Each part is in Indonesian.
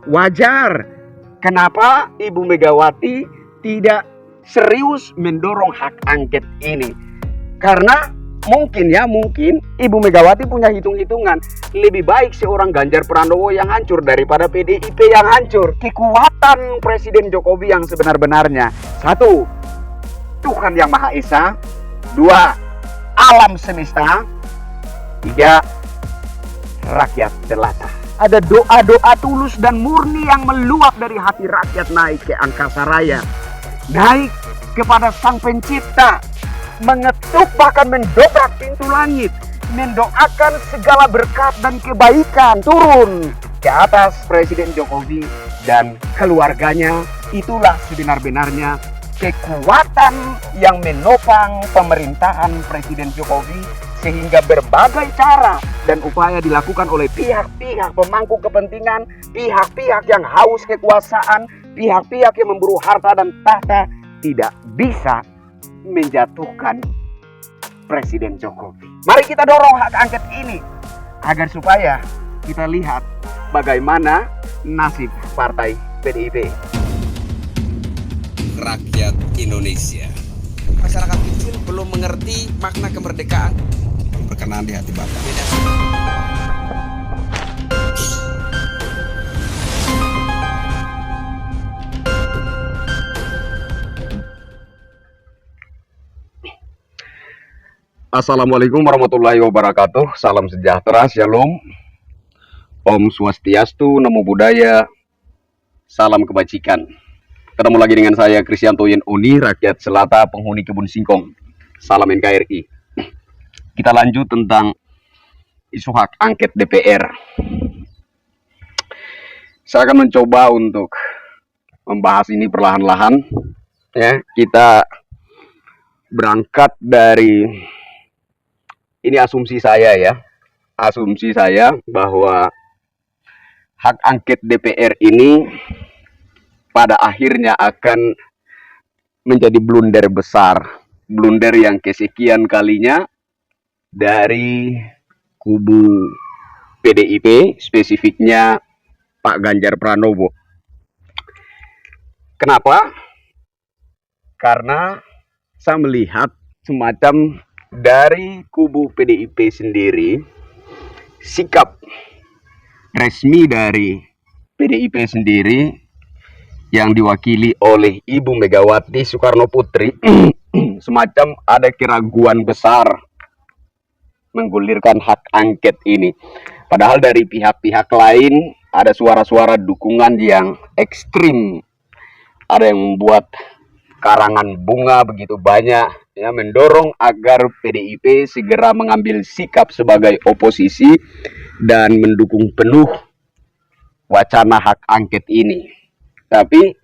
wajar. Kenapa Ibu Megawati tidak serius mendorong hak angket ini? Karena mungkin Ibu Megawati punya hitung-hitungan. Lebih baik seorang Ganjar Pranowo yang hancur daripada PDIP yang hancur. Kekuatan Presiden Jokowi yang sebenar-benarnya. 1. Tuhan Yang Maha Esa. 2. Alam semesta. 3. Rakyat jelata. Ada doa-doa tulus dan murni yang meluap dari hati rakyat naik ke angkasa raya. Naik kepada Sang Pencipta. Mengetuk bahkan mendobrak pintu langit. Mendoakan segala berkat dan kebaikan turun ke atas Presiden Jokowi dan keluarganya. Itulah sebenar-benarnya kekuatan yang menopang pemerintahan Presiden Jokowi, sehingga berbagai cara dan upaya dilakukan oleh pihak-pihak pemangku kepentingan, pihak-pihak yang haus kekuasaan, pihak-pihak yang memburu harta dan tahta tidak bisa menjatuhkan Presiden Jokowi. Mari kita dorong hak angket ini agar supaya kita lihat bagaimana nasib partai PDIP. Rakyat Indonesia, masyarakat kecil belum mengerti makna kemerdekaan. Berkenan di hati Bapak. Assalamualaikum warahmatullahi wabarakatuh. Salam sejahtera, shalom, Om Swastiastu, Namo Buddhaya, salam kebajikan. Ketemu lagi dengan saya Kristianto Yen Oni, rakyat Selata, penghuni kebun singkong. Salam NKRI. Kita lanjut tentang isu hak angket DPR. Saya akan mencoba untuk membahas ini perlahan-lahan. Ya, kita berangkat dari ini asumsi saya ya. Asumsi saya bahwa hak angket DPR ini pada akhirnya akan menjadi blunder besar. Blunder yang kesekian kalinya dari kubu PDIP, spesifiknya Pak Ganjar Pranowo. Kenapa? Karena saya melihat semacam dari kubu PDIP sendiri, sikap resmi dari PDIP sendiri yang diwakili oleh Ibu Megawati Soekarno Putri semacam ada keraguan besar menggulirkan hak angket ini. Padahal dari pihak-pihak lain ada suara-suara dukungan yang ekstrim. Ada yang membuat karangan bunga begitu banyak ya, mendorong agar PDIP segera mengambil sikap sebagai oposisi dan mendukung penuh wacana hak angket ini. Tapi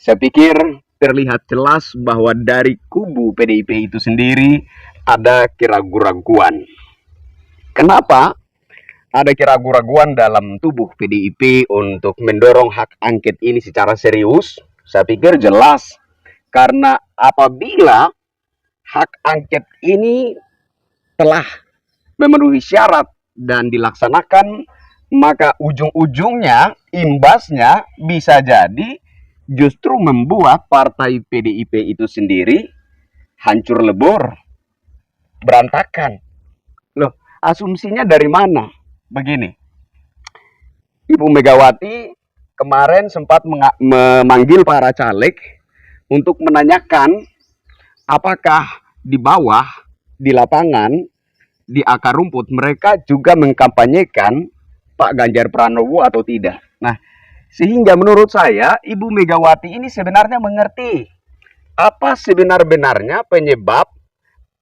saya pikir terlihat jelas bahwa dari kubu PDIP itu sendiri ada keraguan-raguan. Kenapa ada keraguan-raguan dalam tubuh PDIP untuk mendorong hak angket ini secara serius? Saya pikir jelas, karena apabila hak angket ini telah memenuhi syarat dan dilaksanakan, maka ujung-ujungnya, imbasnya bisa jadi justru membuat partai PDIP itu sendiri hancur lebur, berantakan. Loh, asumsinya dari mana? Begini, Ibu Megawati kemarin sempat memanggil para caleg untuk menanyakan apakah di bawah, di lapangan, di akar rumput mereka juga mengkampanyekan Pak Ganjar Pranowo atau tidak. Nah, sehingga menurut saya Ibu Megawati ini sebenarnya mengerti apa sebenar-benarnya penyebab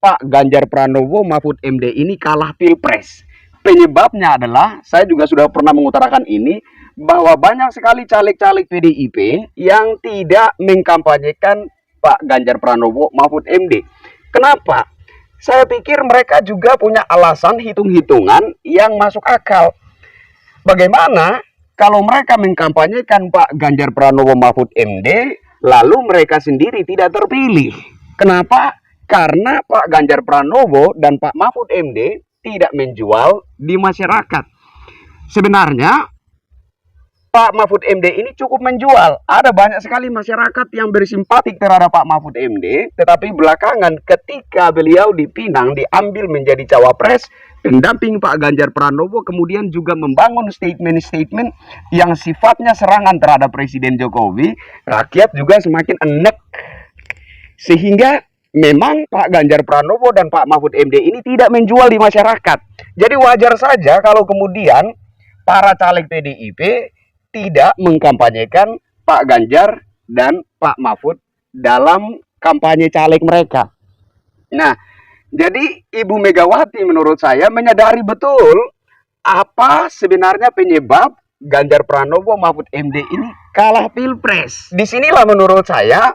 Pak Ganjar Pranowo Mahfud MD ini kalah pilpres. Penyebabnya adalah, saya juga sudah pernah mengutarakan ini, bahwa banyak sekali caleg-caleg PDIP yang tidak mengkampanyekan Pak Ganjar Pranowo Mahfud MD. Kenapa? Saya pikir mereka juga punya alasan hitung-hitungan yang masuk akal. Bagaimana kalau mereka mengkampanyekan Pak Ganjar Pranowo Mahfud MD, lalu mereka sendiri tidak terpilih? Kenapa? Karena Pak Ganjar Pranowo dan Pak Mahfud MD tidak menjual di masyarakat. Sebenarnya Pak Mahfud MD ini cukup menjual. Ada banyak sekali masyarakat yang bersimpatik terhadap Pak Mahfud MD, tetapi belakangan ketika beliau dipinang, diambil menjadi cawapres, pendamping Pak Ganjar Pranowo, kemudian juga membangun statement-statement yang sifatnya serangan terhadap Presiden Jokowi, rakyat juga semakin enek. Sehingga memang Pak Ganjar Pranowo dan Pak Mahfud MD ini tidak menjual di masyarakat. Jadi wajar saja kalau kemudian para caleg PDIP tidak mengkampanyekan Pak Ganjar dan Pak Mahfud dalam kampanye caleg mereka. Nah, jadi Ibu Megawati menurut saya menyadari betul apa sebenarnya penyebab Ganjar Pranowo Mahfud MD ini kalah pilpres. Disinilah menurut saya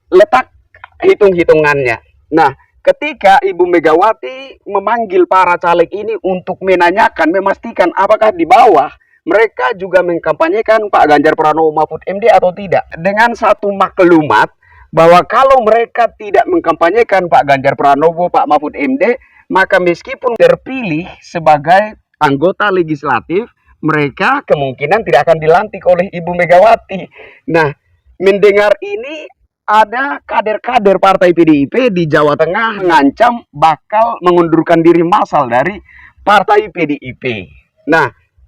letak hitung-hitungannya. Nah, ketika Ibu Megawati memanggil para caleg ini untuk menanyakan, memastikan apakah di bawah mereka juga mengkampanyekan Pak Ganjar Pranowo Mahfud MD atau tidak, dengan satu maklumat bahwa kalau mereka tidak mengkampanyekan Pak Ganjar Pranowo, Pak Mahfud MD, maka meskipun terpilih sebagai anggota legislatif, mereka kemungkinan tidak akan dilantik oleh Ibu Megawati. Nah, mendengar ini, ada kader-kader partai PDIP di Jawa Tengah mengancam bakal mengundurkan diri massal dari partai PDIP. Nah,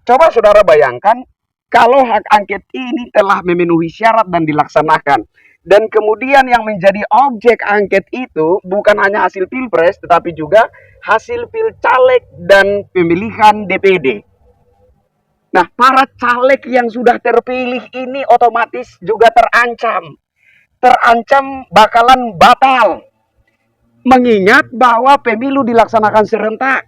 coba saudara bayangkan kalau hak angket ini telah memenuhi syarat dan dilaksanakan. Dan kemudian yang menjadi objek angket itu bukan hanya hasil pilpres, tetapi juga hasil pilcaleg dan pemilihan DPD. Nah, para caleg yang sudah terpilih ini otomatis juga terancam bakalan batal, mengingat bahwa pemilu dilaksanakan serentak.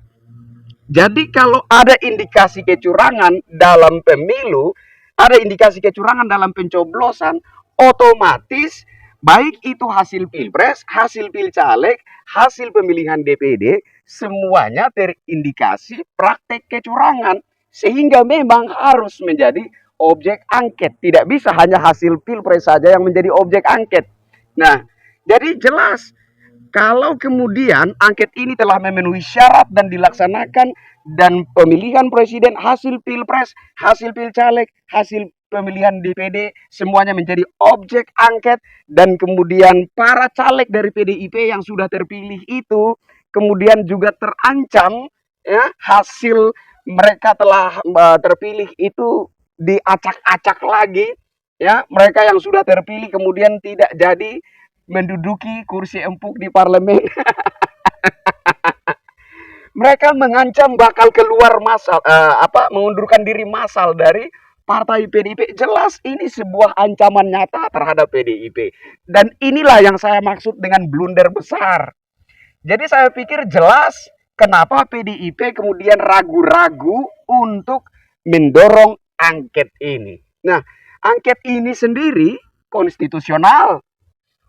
Jadi kalau ada indikasi kecurangan dalam pemilu, ada indikasi kecurangan dalam pencoblosan, otomatis baik itu hasil pilpres, hasil pilcaleg, hasil pemilihan DPD, semuanya terindikasi praktek kecurangan, sehingga memang harus menjadi objek angket. Tidak bisa hanya hasil pilpres saja yang menjadi objek angket. Nah, jadi jelas kalau kemudian angket ini telah memenuhi syarat dan dilaksanakan, dan pemilihan presiden, hasil pilpres, hasil pilcaleg, hasil pemilihan DPD, semuanya menjadi objek angket, dan kemudian para caleg dari PDIP yang sudah terpilih itu kemudian juga terancam, ya, hasil mereka telah terpilih itu diacak-acak lagi, ya, mereka yang sudah terpilih kemudian tidak jadi menduduki kursi empuk di parlemen. Mereka mengancam bakal keluar massal, mengundurkan diri massal dari partai PDIP. Jelas ini sebuah ancaman nyata terhadap PDIP. Dan inilah yang saya maksud dengan blunder besar. Jadi saya pikir jelas kenapa PDIP kemudian ragu-ragu untuk mendorong angket ini. Nah, angket ini sendiri konstitusional.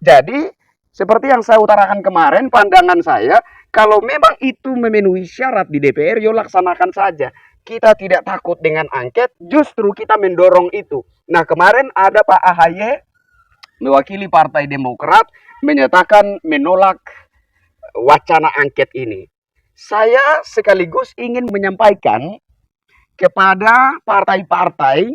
Jadi, seperti yang saya utarakan kemarin, pandangan saya, kalau memang itu memenuhi syarat di DPR, yuk laksanakan saja. Kita tidak takut dengan angket, justru kita mendorong itu. Nah, kemarin ada Pak AHY, mewakili Partai Demokrat, menyatakan menolak wacana angket ini. Saya sekaligus ingin menyampaikan kepada partai-partai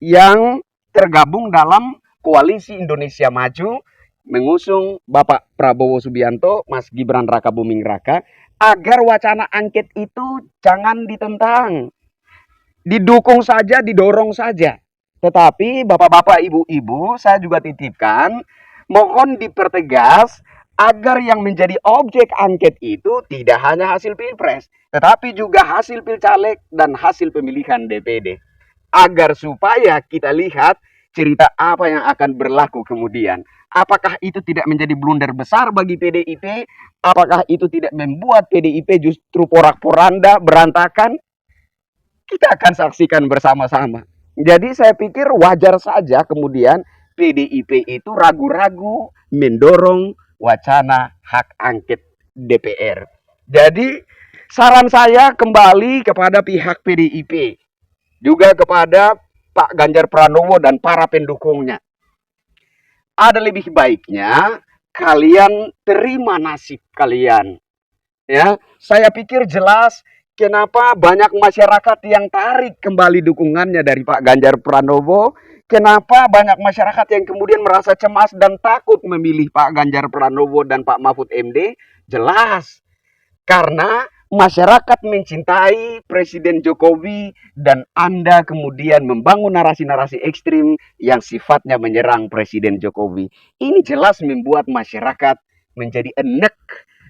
yang tergabung dalam Koalisi Indonesia Maju mengusung Bapak Prabowo Subianto, Mas Gibran Rakabuming Raka, agar wacana angket itu jangan ditentang. Didukung saja, didorong saja. Tetapi Bapak-bapak, Ibu-ibu, saya juga titipkan, mohon dipertegas agar yang menjadi objek angket itu tidak hanya hasil pilpres, tetapi juga hasil pilcaleg dan hasil pemilihan DPD. Agar supaya kita lihat cerita apa yang akan berlaku kemudian. Apakah itu tidak menjadi blunder besar bagi PDIP? Apakah itu tidak membuat PDIP justru porak-poranda, berantakan? Kita akan saksikan bersama-sama. Jadi saya pikir wajar saja kemudian PDIP itu ragu-ragu mendorong wacana hak angket DPR. Jadi saran saya kembali kepada pihak PDIP, juga kepada Pak Ganjar Pranowo dan para pendukungnya. Ada lebih baiknya kalian terima nasib kalian. Ya, saya pikir jelas Kenapa banyak masyarakat yang tarik kembali dukungannya dari Pak Ganjar Pranowo? Kenapa banyak masyarakat yang kemudian merasa cemas dan takut memilih Pak Ganjar Pranowo dan Pak Mahfud MD? Jelas, karena masyarakat mencintai Presiden Jokowi dan Anda kemudian membangun narasi-narasi ekstrim yang sifatnya menyerang Presiden Jokowi. Ini jelas membuat masyarakat menjadi enek,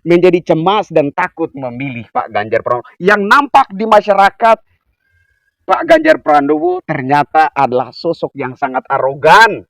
menjadi cemas dan takut memilih Pak Ganjar Pranowo. Yang nampak di masyarakat, Pak Ganjar Pranowo ternyata adalah sosok yang sangat arogan,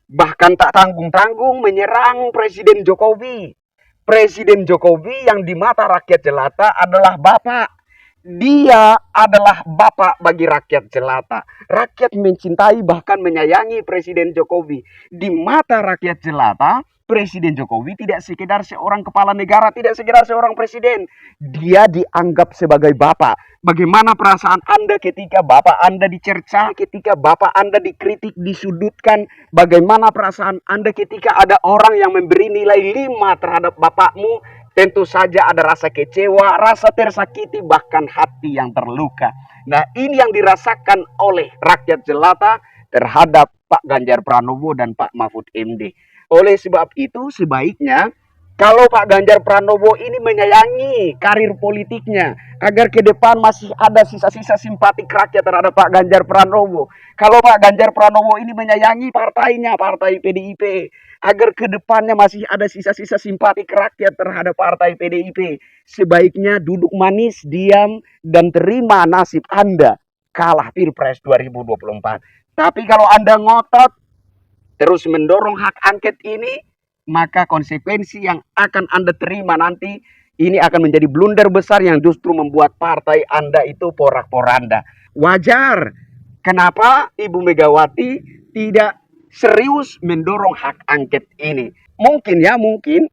bahkan tak tanggung-tanggung menyerang Presiden Jokowi. Presiden Jokowi yang di mata rakyat jelata adalah bapak. Dia adalah bapak bagi rakyat jelata. Rakyat mencintai bahkan menyayangi Presiden Jokowi. Di mata rakyat jelata, Presiden Jokowi tidak sekedar seorang kepala negara, tidak sekedar seorang presiden. Dia dianggap sebagai bapak. Bagaimana perasaan Anda ketika bapak Anda dicerca, ketika bapak Anda dikritik, disudutkan? Bagaimana perasaan Anda ketika ada orang yang memberi nilai 5 terhadap bapakmu? Tentu saja ada rasa kecewa, rasa tersakiti, bahkan hati yang terluka. Nah, ini yang dirasakan oleh rakyat jelata terhadap Pak Ganjar Pranowo dan Pak Mahfud MD. Oleh sebab itu, sebaiknya kalau Pak Ganjar Pranowo ini menyayangi karir politiknya, agar ke depan masih ada sisa-sisa simpatik rakyat terhadap Pak Ganjar Pranowo. Kalau Pak Ganjar Pranowo ini menyayangi partainya, partai PDIP, agar ke depannya masih ada sisa-sisa simpatik rakyat terhadap partai PDIP, sebaiknya duduk manis, diam, dan terima nasib Anda kalah Pilpres 2024. Tapi kalau Anda ngotot, terus mendorong hak angket ini, maka konsekuensi yang akan Anda terima nanti ini akan menjadi blunder besar yang justru membuat partai Anda itu porak-poranda. Wajar. Kenapa Ibu Megawati tidak serius mendorong hak angket ini? Mungkin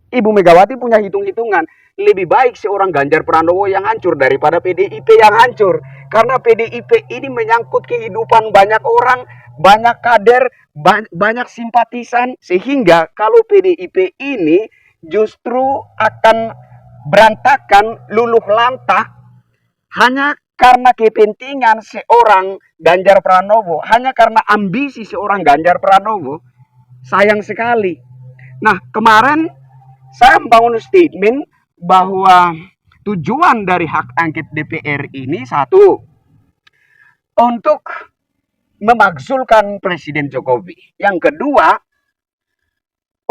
Ibu Megawati punya hitung-hitungan. Lebih baik seorang Ganjar Pranowo yang hancur daripada PDIP yang hancur. Karena PDIP ini menyangkut kehidupan banyak orang, banyak kader, banyak simpatisan. Sehingga kalau PDIP ini justru akan berantakan, luluh lantah, hanya karena kepentingan seorang Ganjar Pranowo, hanya karena ambisi seorang Ganjar Pranowo. Sayang sekali. Nah, kemarin saya membangun statement bahwa tujuan dari hak angket DPR ini satu, untuk memakzulkan Presiden Jokowi. Yang kedua,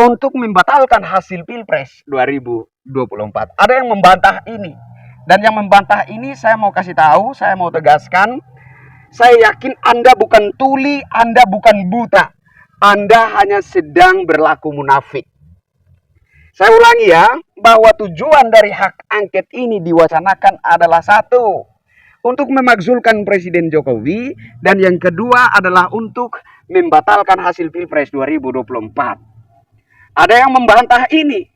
untuk membatalkan hasil Pilpres 2024. Ada yang membantah ini. Dan yang membantah ini saya mau kasih tahu, saya mau tegaskan, saya yakin Anda bukan tuli, Anda bukan buta. Anda hanya sedang berlaku munafik. Saya ulangi ya, bahwa tujuan dari hak angket ini diwacanakan adalah satu, untuk memakzulkan Presiden Jokowi, dan yang kedua adalah untuk membatalkan hasil Pilpres 2024. Ada yang membantah ini.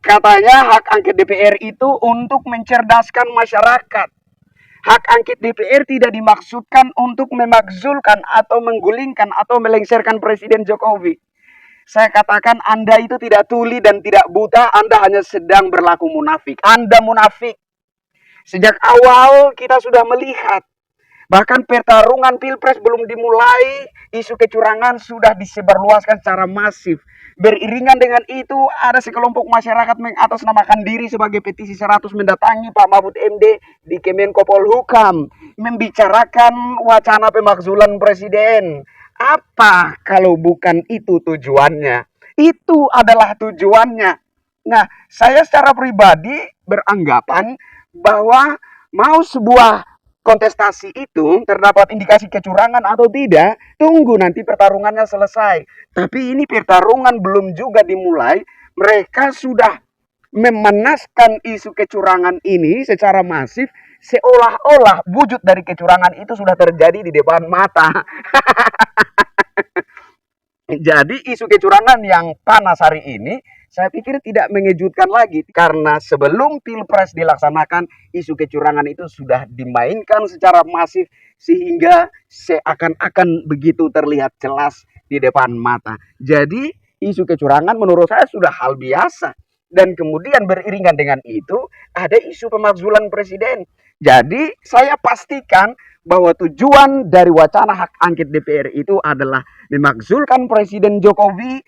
Katanya hak angket DPR itu untuk mencerdaskan masyarakat. Hak angket DPR tidak dimaksudkan untuk memakzulkan atau menggulingkan atau melengsarkan Presiden Jokowi. Saya katakan Anda itu tidak tuli dan tidak buta, Anda hanya sedang berlaku munafik. Anda munafik. Sejak awal kita sudah melihat, bahkan pertarungan Pilpres belum dimulai, isu kecurangan sudah disebarluaskan secara masif. Beriringan dengan itu, ada sekelompok masyarakat mengatasnamakan diri sebagai petisi 100 mendatangi Pak Mahfud MD di Kemenko Polhukam, membicarakan wacana pemakzulan Presiden. Apa kalau bukan itu tujuannya? Itu adalah tujuannya. Nah, saya secara pribadi beranggapan bahwa mau sebuah kontestasi itu terdapat indikasi kecurangan atau tidak, tunggu nanti pertarungannya selesai. Tapi ini pertarungan belum juga dimulai, mereka sudah memanaskan isu kecurangan ini secara masif, seolah-olah wujud dari kecurangan itu sudah terjadi di depan mata. Jadi isu kecurangan yang panas hari ini, saya pikir tidak mengejutkan lagi. Karena sebelum Pilpres dilaksanakan, isu kecurangan itu sudah dimainkan secara masif, sehingga seakan-akan begitu terlihat jelas di depan mata. Jadi isu kecurangan menurut saya sudah hal biasa. Dan kemudian beriringan dengan itu ada isu pemakzulan presiden. Jadi saya pastikan bahwa tujuan dari wacana hak angket DPR itu adalah memakzulkan Presiden Jokowi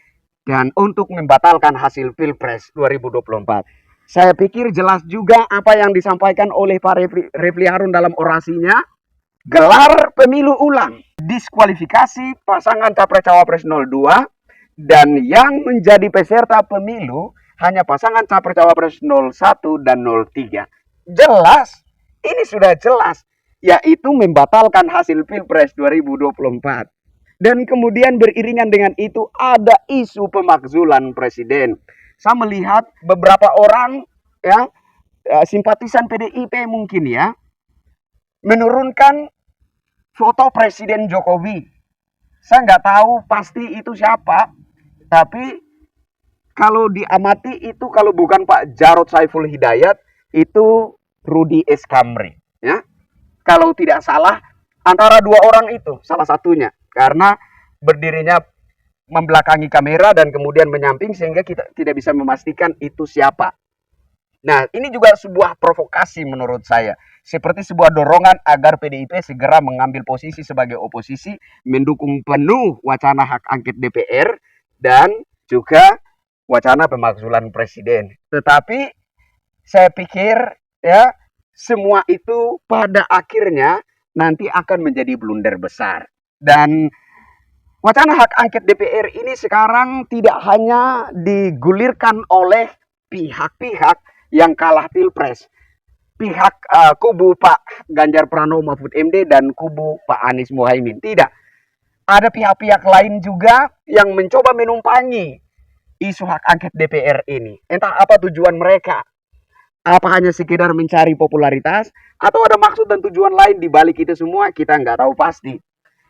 dan untuk membatalkan hasil Pilpres 2024. Saya pikir jelas juga apa yang disampaikan oleh Pak Refli Harun dalam orasinya. Gelar pemilu ulang, diskualifikasi pasangan Capres-Cawapres 02, dan yang menjadi peserta pemilu hanya pasangan Capres-Cawapres 01 dan 03. Jelas, ini sudah jelas, yaitu membatalkan hasil Pilpres 2024. Dan kemudian beriringan dengan itu ada isu pemakzulan presiden. Saya melihat beberapa orang ya, simpatisan PDIP mungkin ya, menurunkan foto Presiden Jokowi. Saya nggak tahu pasti itu siapa, tapi kalau diamati itu kalau bukan Pak Jarod Saiful Hidayat, itu Rudy Eskamri. Ya. Kalau tidak salah, antara dua orang itu salah satunya. Karena berdirinya membelakangi kamera dan kemudian menyamping sehingga kita tidak bisa memastikan itu siapa. Nah, ini juga sebuah provokasi menurut saya. Seperti sebuah dorongan agar PDIP segera mengambil posisi sebagai oposisi, mendukung penuh wacana hak angket DPR, dan juga wacana pemakzulan presiden. Tetapi saya pikir ya semua itu pada akhirnya nanti akan menjadi blunder besar. Dan wacana hak angket DPR ini sekarang tidak hanya digulirkan oleh pihak-pihak yang kalah Pilpres. Pihak kubu Pak Ganjar Pranowo Mahfud MD dan kubu Pak Anies Muhaimin. Tidak. Ada pihak-pihak lain juga yang mencoba menumpangi isu hak angket DPR ini. Entah apa tujuan mereka. Apa hanya sekedar mencari popularitas atau ada maksud dan tujuan lain di balik itu semua, kita nggak tahu pasti.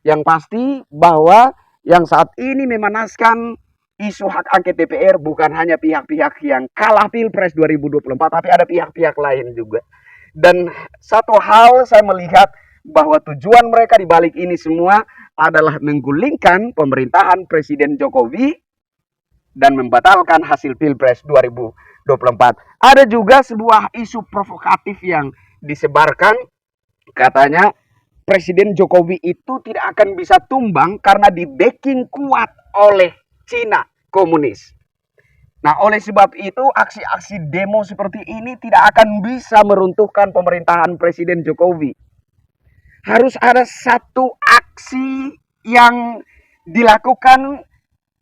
Yang pasti bahwa yang saat ini memanaskan isu hak angket DPR bukan hanya pihak-pihak yang kalah Pilpres 2024, tapi ada pihak-pihak lain juga. Dan satu hal saya melihat bahwa tujuan mereka di balik ini semua adalah menggulingkan pemerintahan Presiden Jokowi dan membatalkan hasil Pilpres 2024. Ada juga sebuah isu provokatif yang disebarkan, katanya Presiden Jokowi itu tidak akan bisa tumbang karena di backing kuat oleh Cina komunis. Nah, oleh sebab itu aksi-aksi demo seperti ini tidak akan bisa meruntuhkan pemerintahan Presiden Jokowi. Harus ada satu aksi yang dilakukan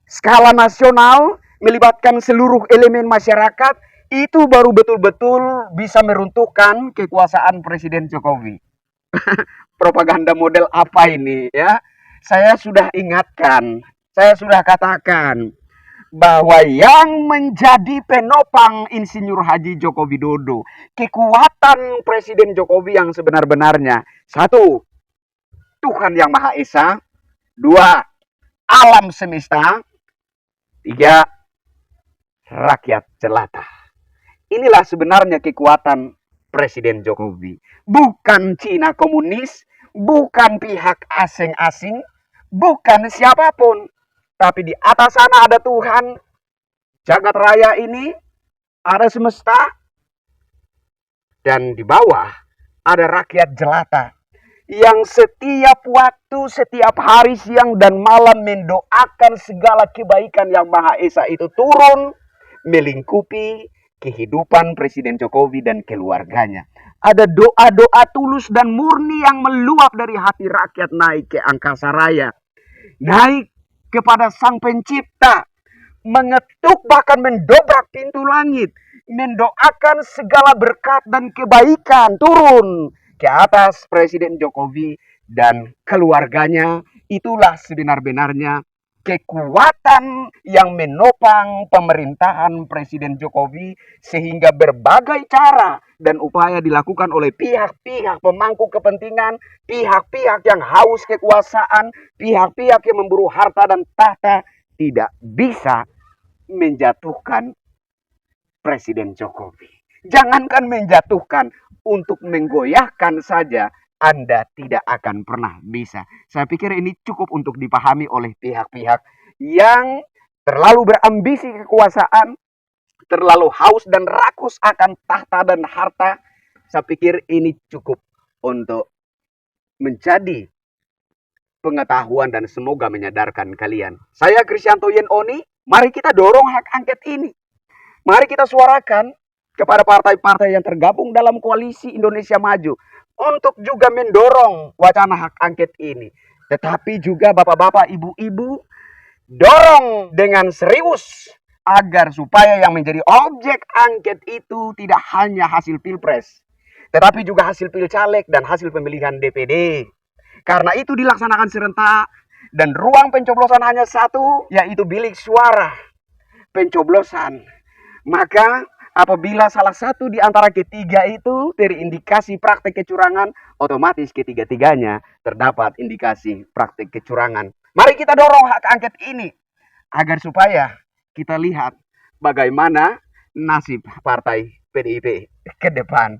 skala nasional, melibatkan seluruh elemen masyarakat, itu baru betul-betul bisa meruntuhkan kekuasaan Presiden Jokowi. Propaganda model apa ini ya? Saya sudah ingatkan, saya sudah katakan bahwa yang menjadi penopang Insinyur Haji Joko Widodo, kekuatan Presiden Jokowi yang sebenar-benarnya, satu, Tuhan Yang Maha Esa, dua, alam semesta, tiga, rakyat jelata. Inilah sebenarnya kekuatan Presiden Jokowi. Bukan Cina komunis, bukan pihak asing-asing, bukan siapapun. Tapi di atas sana ada Tuhan, jagat raya ini, ada semesta, dan di bawah ada rakyat jelata yang setiap waktu, setiap hari, siang dan malam mendoakan segala kebaikan yang Maha Esa itu turun melingkupi kehidupan Presiden Jokowi dan keluarganya. Ada doa-doa tulus dan murni yang meluap dari hati rakyat naik ke angkasa raya, naik kepada Sang Pencipta, mengetuk bahkan mendobrak pintu langit, mendoakan segala berkat dan kebaikan turun ke atas Presiden Jokowi dan keluarganya. Itulah sebenar-benarnya kekuatan yang menopang pemerintahan Presiden Jokowi, sehingga berbagai cara dan upaya dilakukan oleh pihak-pihak pemangku kepentingan, pihak-pihak yang haus kekuasaan, pihak-pihak yang memburu harta dan tahta tidak bisa menjatuhkan Presiden Jokowi. Jangankan menjatuhkan, untuk menggoyahkan saja Anda tidak akan pernah bisa. Saya pikir ini cukup untuk dipahami oleh pihak-pihak yang terlalu berambisi kekuasaan, terlalu haus dan rakus akan tahta dan harta, saya pikir ini cukup untuk menjadi pengetahuan dan semoga menyadarkan kalian. Saya Krisyanto Yen Oni, mari kita dorong hak angket ini. Mari kita suarakan kepada partai-partai yang tergabung dalam koalisi Indonesia Maju untuk juga mendorong wacana hak angket ini. Tetapi juga bapak-bapak, ibu-ibu, dorong dengan serius agar supaya yang menjadi objek angket itu tidak hanya hasil pilpres, tetapi juga hasil pilcaleg dan hasil pemilihan DPD. Karena itu dilaksanakan serentak dan ruang pencoblosan hanya satu, yaitu bilik suara pencoblosan. Maka apabila salah satu di antara ketiga itu terindikasi praktek kecurangan, otomatis ketiga-tiganya terdapat indikasi praktek kecurangan. Mari kita dorong hak angket ini agar supaya kita lihat bagaimana nasib partai PDIP ke depan.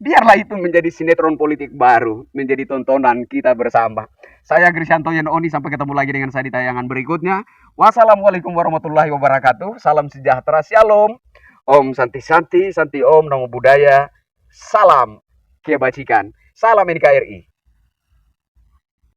Biarlah itu menjadi sinetron politik baru, menjadi tontonan kita bersama. Saya Krisyanto Yen Oni, sampai ketemu lagi dengan saya di tayangan berikutnya. Wassalamualaikum warahmatullahi wabarakatuh. Salam sejahtera, shalom. Om Santi Santi, Santi Om, Namo Buddhaya. Salam kebajikan. Salam NKRI.